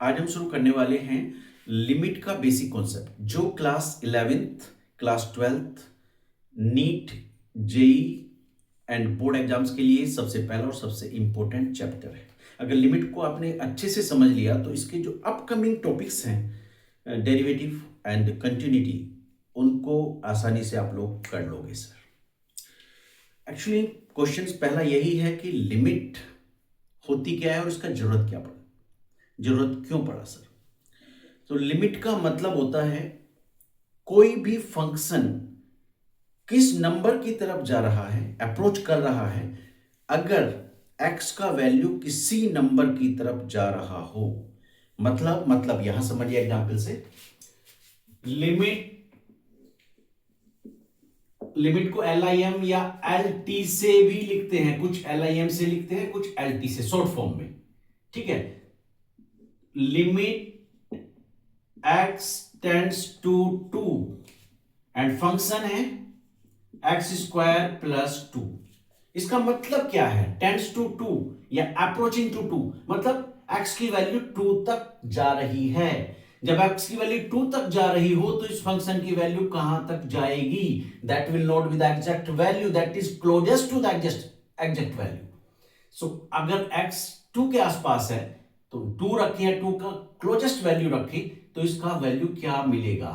आज हम शुरू करने वाले हैं लिमिट का बेसिक कॉन्सेप्ट, जो class 11th, class 12th, NEET, JEE and board exams के लिए सबसे पहला और सबसे इंपॉर्टेंट चैप्टर है। अगर लिमिट को आपने अच्छे से समझ लिया तो इसके जो अपकमिंग टॉपिक्स हैं, डेरिवेटिव एंड कंटिन्यूटी, उनको आसानी से आप लोग कर लोगे सर। एक्चुअली क्वेश्चन पहला यही है कि लिमिट होती क्या है और इसका जरूरत क्यों पड़ा सर। तो लिमिट का मतलब होता है कोई भी फंक्शन किस नंबर की तरफ जा रहा है, अप्रोच कर रहा है, अगर x का वैल्यू किसी नंबर की तरफ जा रहा हो। मतलब यहां समझिए एग्जांपल से, लिमिट को LIM या LT से भी लिखते हैं, कुछ LIM से लिखते हैं, कुछ LT से, शॉर्ट फॉर्म में। ठीक है, limit x tends to 2 and function है x स्क्वायर प्लस 2। इसका मतलब क्या है? टेंड्स टू 2 या अप्रोचिंग टू 2, मतलब x की वैल्यू 2 तक जा रही है। जब x की वैल्यू 2 तक जा रही हो तो इस फंक्शन की वैल्यू कहां तक जाएगी? That will not be the exact value, that is closest to the exact value. So अगर x 2 के आसपास है तो 2 रखिए, 2 का क्लोजेस्ट वैल्यू रखी, तो इसका वैल्यू क्या मिलेगा?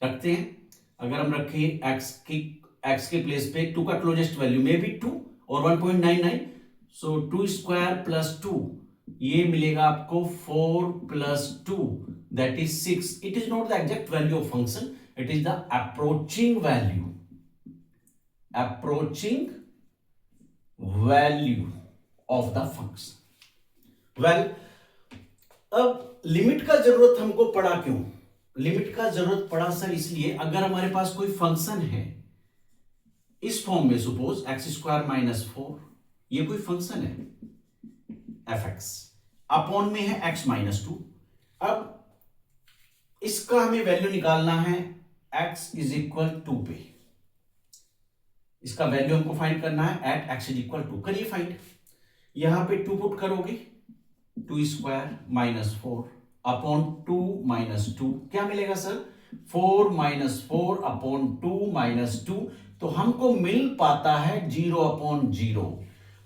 रखते हैं, अगर हम रखें x के प्लेस पे 2 का क्लोजेस्ट वैल्यू मे बी 2 और 1.99, सो 2 स्क्वायर प्लस 2, ये मिलेगा आपको 4 plus 2, that is 6। It is not the exact value of function, it is the approaching value of the function. Well, अब लिमिट का जरूरत हमको पड़ा क्यों? लिमिट का जरूरत पड़ा सर इसलिए, अगर हमारे पास कोई फंक्शन है इस फॉर्म में, सपोज x स्क्वायर माइनस 4, ये कोई फंक्शन है fx, अपॉन में है x माइनस 2। अब इसका हमें वैल्यू निकालना है x इज इक्वल 2 पे, इसका वैल्यू हमको फाइंड करना है एट x इज इक्वल 2। करिए फाइंड, यहां पे 2 पुट करोगे, 2 स्क्वायर माइनस 4 अपॉन 2 माइनस 2, क्या मिलेगा सर? 4 माइनस 4 अपॉन 2 माइनस 2, तो हमको मिल पाता है 0 अपॉन 0।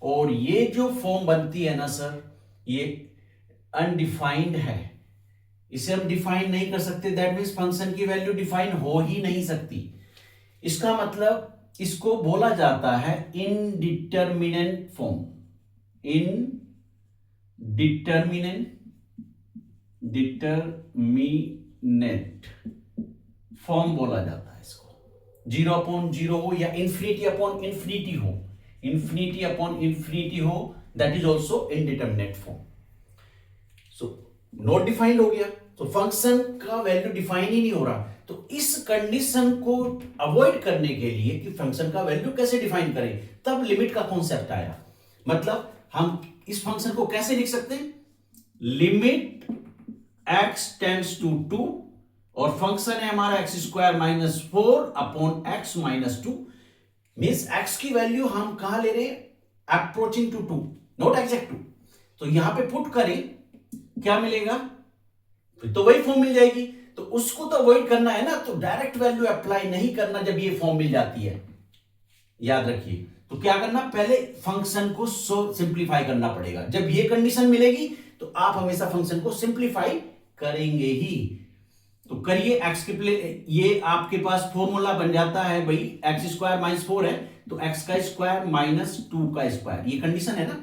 और ये जो फॉर्म बनती है ना सर, ये अनडिफाइंड है, इसे हम डिफाइन नहीं कर सकते। दैट मीन्स फंक्शन की वैल्यू डिफाइन हो ही नहीं सकती। इसका मतलब इसको बोला जाता है इनडिटरमिनेंट फॉर्म, डिटरमिनेट फॉर्म बोला जाता है इसको। 0 अपॉन 0 हो या इंफिनिटी अपॉन इंफिनिटी हो, इंफिनिटी अपॉन इंफिनिटी हो, that is also indeterminate form. So not defined हो गया, तो फंक्शन का वैल्यू डिफाइन ही नहीं हो रहा। तो इस कंडीशन को अवॉइड करने के लिए कि फंक्शन का वैल्यू कैसे डिफाइन करें, तब लिमिट का कॉन्सेप्ट आया। मतलब हम इस फंक्शन को कैसे लिख सकते हैं? लिमिट x टेंड्स टू 2 और फंक्शन है हमारा x square minus 4 upon x minus 2, means x की वैल्यू हम कहां ले रहे हैं? Approaching to 2, not exact 2। तो यहां पे पुट करें, क्या मिलेगा? फिर तो वही फॉर्म मिल जाएगी। तो उसको तो अवॉइड करना है ना, तो डायरेक्ट वैल्यू अप्लाई नहीं करना जब ये फॉर्म मिल जाती है, याद रखिए। तो क्या करना, पहले फंक्शन को सिंप्लीफाई करना पड़ेगा। जब ये कंडीशन मिलेगी तो आप हमेशा फंक्शन को सिंप्लीफाई करेंगे ही। तो करिए, x के प्ले ये आपके पास फॉर्मूला बन जाता है भाई, x स्क्वायर माइनस 4 है तो x का स्क्वायर माइनस 2 का स्क्वायर, ये कंडीशन है ना।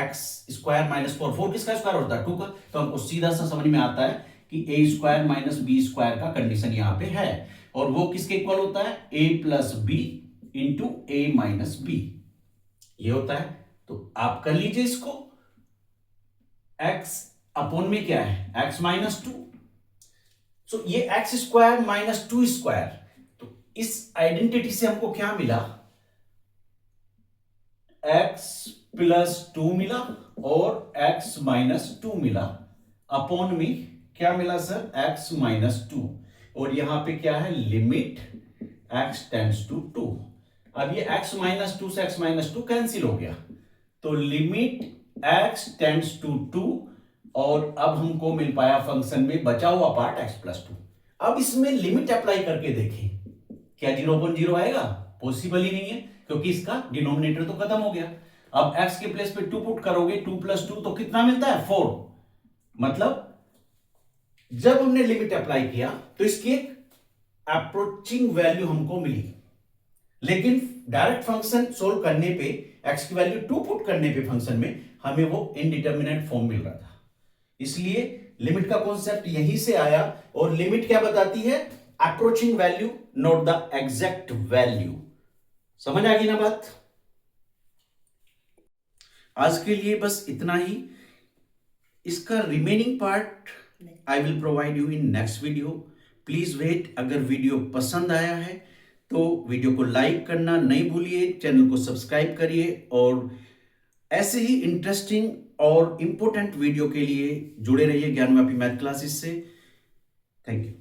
x स्क्वायर माइनस 4 किसका स्क्वायर होता है? 2 का। तो हमको सीधा सा समझ में आता है कि a square minus b square का कंडीशन यहां पे है, और वो किसके इक्वल होता है? a plus b into a minus b, ये होता है। तो आप कर लीजिए इसको, x अपॉन में क्या है? x माइनस 2, सो ये x स्क्वायर माइनस 2 स्क्वायर, तो इस आइडेंटिटी से हमको क्या मिला? x प्लस 2 मिला और x माइनस 2 मिला, अपॉन में क्या मिला सर? x माइनस 2, और यहां पे क्या है? Limit x tends to 2। अब ये x माइनस 2 से x माइनस 2 कैंसिल हो गया, तो लिमिट x टेंड्स टू 2 और अब हमको मिल पाया फंक्शन में बचा हुआ पार्ट x+2। अब इसमें लिमिट अप्लाई करके देखें, क्या 0/0 आएगा? पॉसिबल ही नहीं है, क्योंकि इसका डिनोमिनेटर तो खत्म हो गया। अब x के प्लेस पे 2 पुट करोगे, 2 + 2 तो कितना मिलता है? 4। मतलब जब हमने लिमिट अप्लाई किया तो इसकी एक अप्रोचिंग वैल्यू हमको मिली, लेकिन डायरेक्ट फंक्शन सोल्व करने पे x की वैल्यू 2 पुट करने पे फंक्शन में हमें वो इनडिटर्मिनेट फॉर्म मिल रहा था। इसलिए लिमिट का कॉन्सेप्ट यहीं से आया, और लिमिट क्या बताती है? Approaching value, not the exact value. समझ आ गई ना बात? आज के लिए बस इतना ही। इसका remaining part I will provide you in next video. Please wait. अगर वीडियो पसंद आया है तो वीडियो को लाइक करना नहीं भूलिए, चैनल को सब्सक्राइब करिए, और ऐसे ही इंटरेस्टिंग और इंपॉर्टेंट वीडियो के लिए जुड़े रहिए ज्ञानव्यापी मैथ क्लासेस से। Thank you.